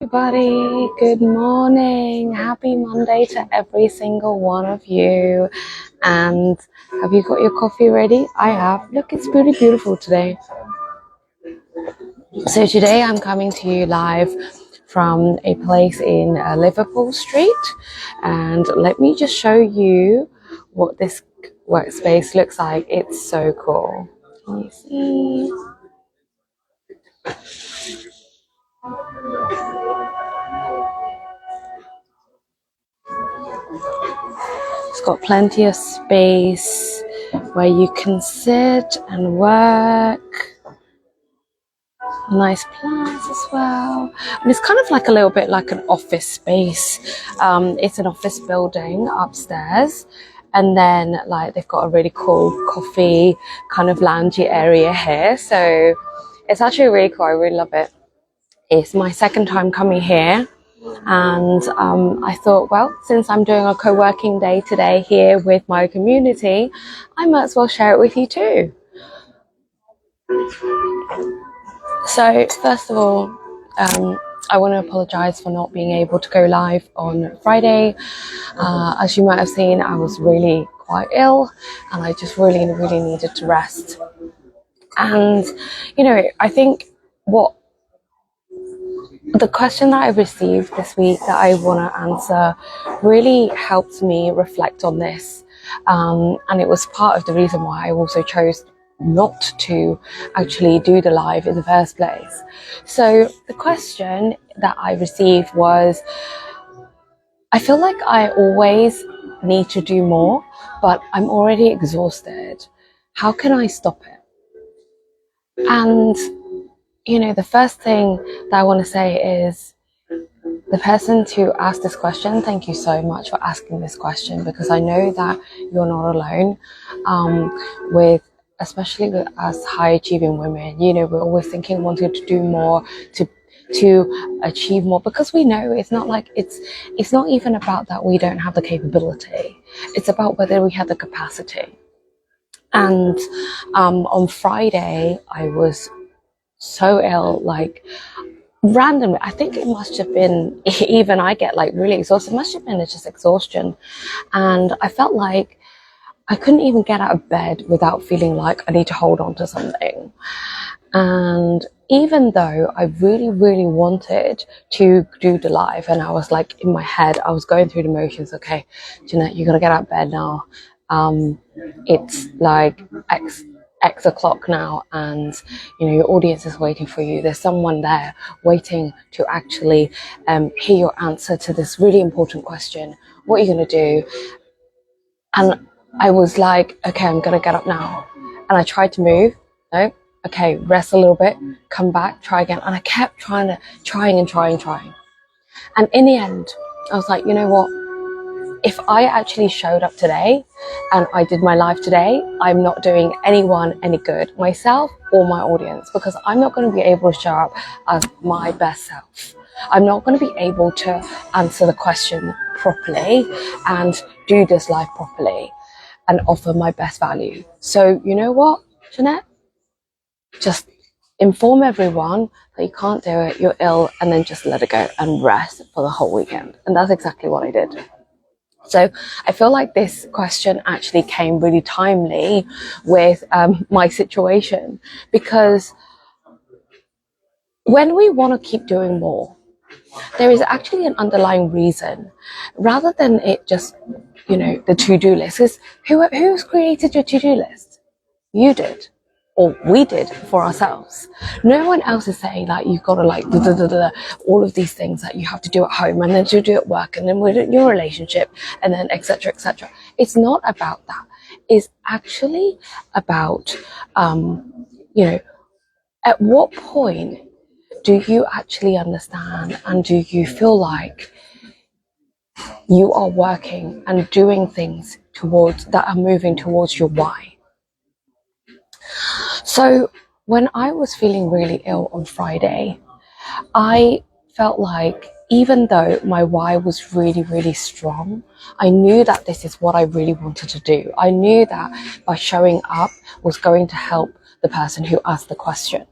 Everybody, good morning. Happy Monday to every single one of you. And have you got your coffee ready? I have. Look, it's really beautiful today. So today I'm coming to you live from a place in Liverpool Street. And let me just show you what this workspace looks like. It's so cool. Can you see? It's got plenty of space where you can sit and work. Nice plants as well. And it's kind of like a little bit like an office space. It's an office building upstairs. And then like they've got a really cool coffee kind of loungy area here. So it's actually really cool. I really love it. It's my second time coming here. And I thought, well, since I'm doing a co-working day today here with my community, I might as well share it with you too. So first of all, I want to apologize for not being able to go live on Friday. As you might have seen, I was really quite ill and I just really needed to rest. And, you know, I think what the question that I received this week that I want to answer really helped me reflect on this. And it was part of the reason why I also chose not to actually do the live in the first place. So the question that I received was, I feel like I always need to do more, but I'm already exhausted. How can I stop it? And you know, the first thing that I want to say is the person who asked this question, thank you so much for asking this question, because I know that you're not alone. Especially with us high achieving women, you know, we're always thinking, wanting to do more, to achieve more, because we know it's not like it's not even about that we don't have the capability. It's about whether we have the capacity. And on Friday, I was so ill, like randomly. I think it must have been, even I get like really exhausted. It must have been just exhaustion. And I felt like I couldn't even get out of bed without feeling like I need to hold on to something. And even though I really wanted to do the live, and I was like in my head, I was going through the motions. Okay, Janette, you gotta get out of bed now. It's like X o'clock now, and you know your audience is waiting for you. There's someone there waiting to actually hear your answer to this really important question. What are you gonna do? And I was like, okay, I'm gonna get up now. And I tried to move. No, okay, rest a little bit, come back, try again. And I kept trying. And in the end, I was like, you know what? If I actually showed up today and I did my live today, I'm not doing anyone any good, myself or my audience, because I'm not going to be able to show up as my best self. I'm not going to be able to answer the question properly and do this live properly and offer my best value. So you know what, Janette? Just inform everyone that you can't do it, you're ill, and then just let it go and rest for the whole weekend. And that's exactly what I did. So I feel like this question actually came really timely with my situation, because when we want to keep doing more, there is actually an underlying reason, rather than it just, you know, the to-do list. Because who's created your to-do list? You did. Or we did for ourselves. No one else is saying that you've got to like all of these things that you have to do at home, and then to do at work, and then with your relationship, and then etc. It's not about that. It's actually about you know, at what point do you actually understand and do you feel like you are working and doing things towards that are moving towards your why? So when I was feeling really ill on Friday, I felt like even though my why was really strong, I knew that this is what I really wanted to do. I knew that by showing up was going to help the person who asked the question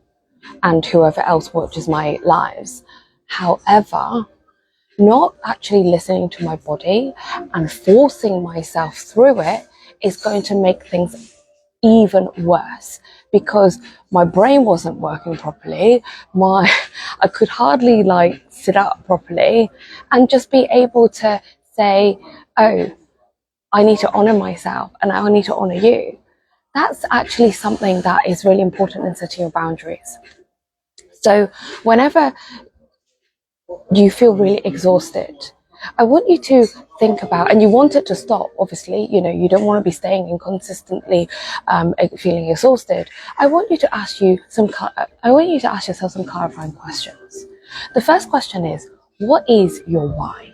and whoever else watches my lives. However, not actually listening to my body and forcing myself through it is going to make things even worse, because my brain wasn't working properly. I could hardly like sit up properly and just be able to say, oh, I need to honor myself and I need to honor you. That's actually something that is really important in setting your boundaries. So whenever you feel really exhausted, I want you to think about, and you want it to stop, obviously, you don't want to be staying in consistently feeling exhausted. I want you to ask yourself some clarifying questions. The first question is, what is your why?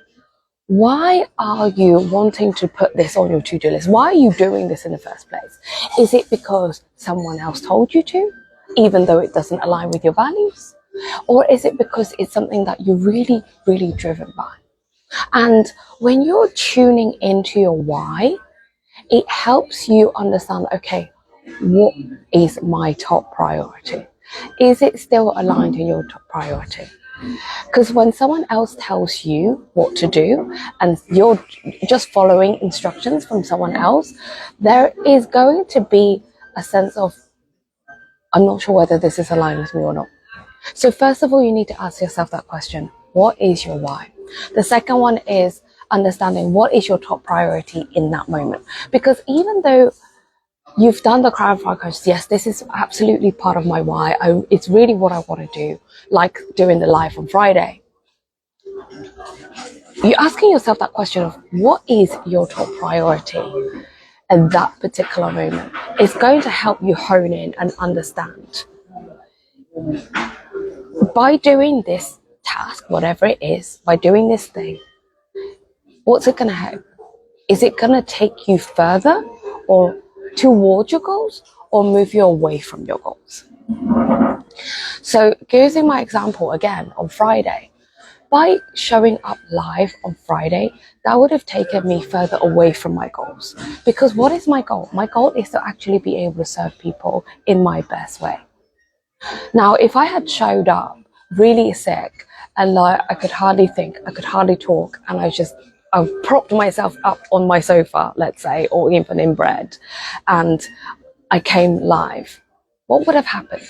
Why are you wanting to put this on your to-do list? Why are you doing this in the first place? Is it because someone else told you to, even though it doesn't align with your values? Or is it because it's something that you're really, really driven by? And when you're tuning into your why, it helps you understand, okay, what is my top priority? Is it still aligned in your top priority? Because when someone else tells you what to do and you're just following instructions from someone else, there is going to be a sense of, I'm not sure whether this is aligned with me or not. So first of all, you need to ask yourself that question. What is your why? The second one is understanding what is your top priority in that moment. Because even though you've done the clarifying questions, yes, this is absolutely part of my why. It's really what I want to do, like doing the live on Friday. You're asking yourself that question of what is your top priority at that particular moment. It's going to help you hone in and understand. By doing this task, whatever it is, by doing this thing, what's it going to help? Is it going to take you further or towards your goals or move you away from your goals? So using my example again on Friday, by showing up live on Friday, that would have taken me further away from my goals. Because what is my goal? My goal is to actually be able to serve people in my best way. Now, if I had showed up really sick and like I could hardly think, I could hardly talk, and I propped myself up on my sofa, let's say, or even in bed, and I came live, what would have happened?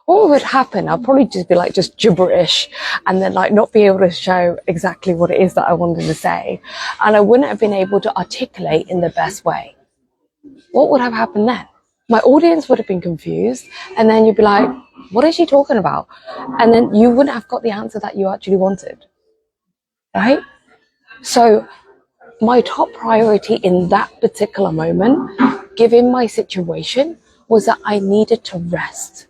What would happen? I'll probably just be like just gibberish and then like not be able to show exactly what it is that I wanted to say. And I wouldn't have been able to articulate in the best way. What would have happened then? My audience would have been confused, and then you'd be like, what is she talking about? And then you wouldn't have got the answer that you actually wanted, right? So my top priority in that particular moment, given my situation, was that I needed to rest.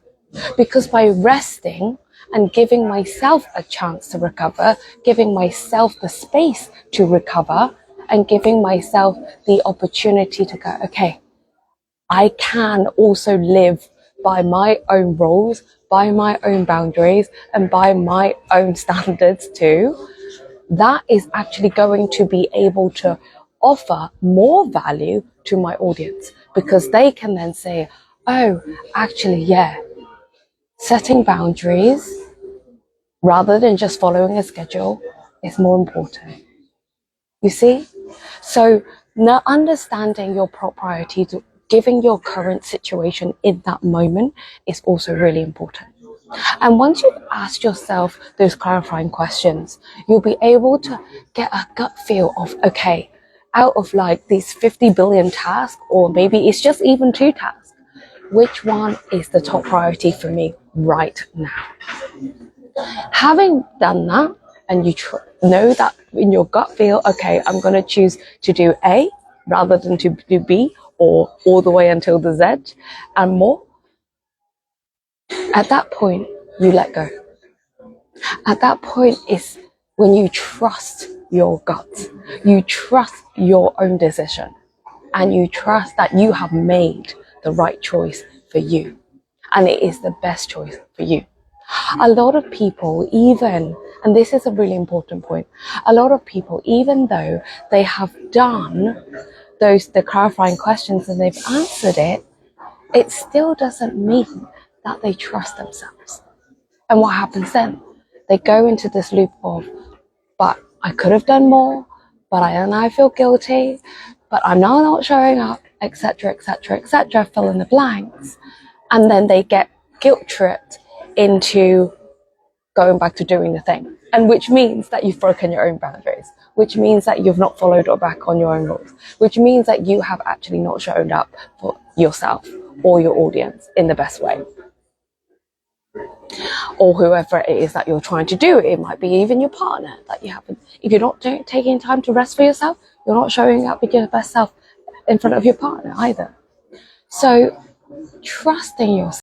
Because by resting and giving myself a chance to recover, giving myself the space to recover, and giving myself the opportunity to go, okay, I can also live by my own rules, by my own boundaries, and by my own standards too, that is actually going to be able to offer more value to my audience, because they can then say, oh, actually, yeah, setting boundaries rather than just following a schedule is more important. You see? So now understanding your priorities, giving your current situation in that moment is also really important. And once you've asked yourself those clarifying questions, you'll be able to get a gut feel of, okay, out of like these 50 billion tasks, or maybe it's just even 2 tasks, which one is the top priority for me right now? Having done that, and you know that in your gut feel, okay, I'm going to choose to do A rather than to do B, or all the way until the Z and more, at that point, you let go. At that point is when you trust your gut, you trust your own decision, and you trust that you have made the right choice for you, and it is the best choice for you. A lot of people, even, and this is a really important point, a lot of people, even though they have done the clarifying questions and they've answered it, it still doesn't mean that they trust themselves. And what happens then? they go into this loop of, but I could have done more, but I feel guilty, but I'm now not showing up, etc., etc., etc., fill in the blanks. And then they get guilt tripped into going back to doing the thing. And which means that you've broken your own boundaries, which means that you've not followed or back on your own rules, which means that you have actually not shown up for yourself or your audience in the best way. Or whoever it is that you're trying to do. It might be even your partner that you haven't. If you're not taking time to rest for yourself, you're not showing up with your best self in front of your partner either. So trusting yourself